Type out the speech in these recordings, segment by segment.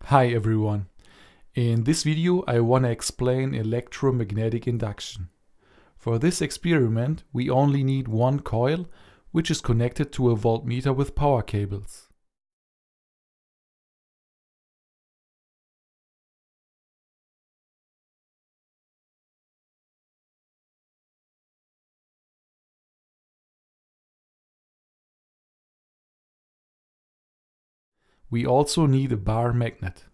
Hi everyone. In this video I want to explain electromagnetic induction. For this experiment we only need one coil, which is connected to a voltmeter with power cables. We also need a bar magnet.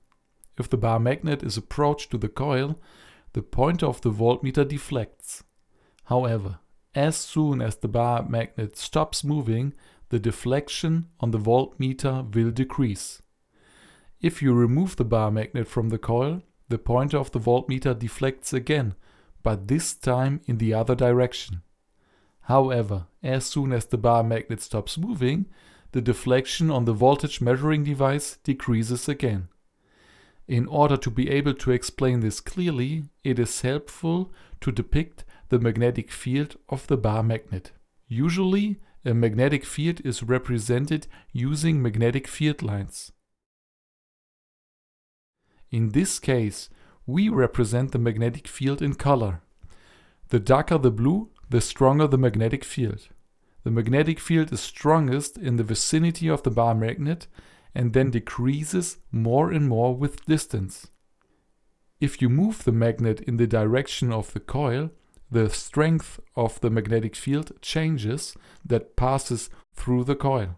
If the bar magnet is approached to the coil, the pointer of the voltmeter deflects. However, as soon as the bar magnet stops moving, the deflection on the voltmeter will decrease. If you remove the bar magnet from the coil, the pointer of the voltmeter deflects again, but this time in the other direction. However, as soon as the bar magnet stops moving, the deflection on the voltage measuring device decreases again. In order to be able to explain this clearly, it is helpful to depict the magnetic field of the bar magnet. Usually, a magnetic field is represented using magnetic field lines. In this case, we represent the magnetic field in color. The darker the blue, the stronger the magnetic field. The magnetic field is strongest in the vicinity of the bar magnet and then decreases more and more with distance. If you move the magnet in the direction of the coil, the strength of the magnetic field changes that passes through the coil.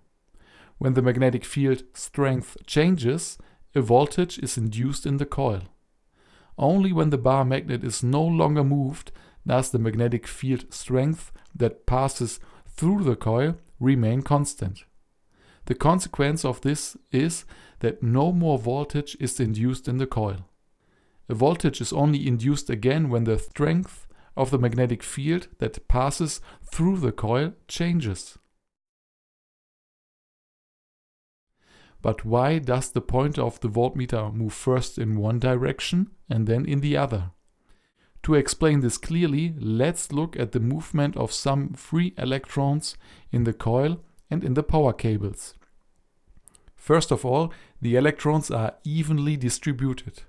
When the magnetic field strength changes, a voltage is induced in the coil. Only when the bar magnet is no longer moved does the magnetic field strength that passes through the coil remain constant. The consequence of this is that no more voltage is induced in the coil. A voltage is only induced again when the strength of the magnetic field that passes through the coil changes. But why does the pointer of the voltmeter move first in one direction and then in the other? To explain this clearly, let's look at the movement of some free electrons in the coil and in the power cables. First of all, the electrons are evenly distributed.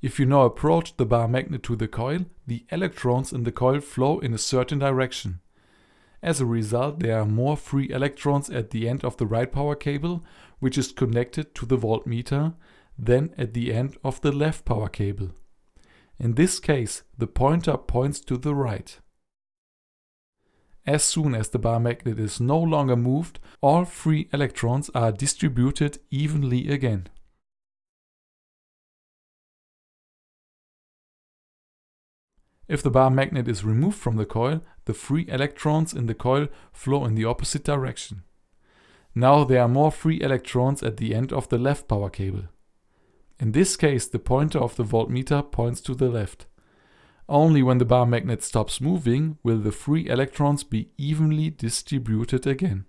If you now approach the bar magnet to the coil, the electrons in the coil flow in a certain direction. As a result, there are more free electrons at the end of the right power cable, which is connected to the voltmeter, than at the end of the left power cable. In this case, the pointer points to the right. As soon as the bar magnet is no longer moved, all free electrons are distributed evenly again. If the bar magnet is removed from the coil, the free electrons in the coil flow in the opposite direction. Now there are more free electrons at the end of the left power cable. In this case, the pointer of the voltmeter points to the left. Only when the bar magnet stops moving will the free electrons be evenly distributed again.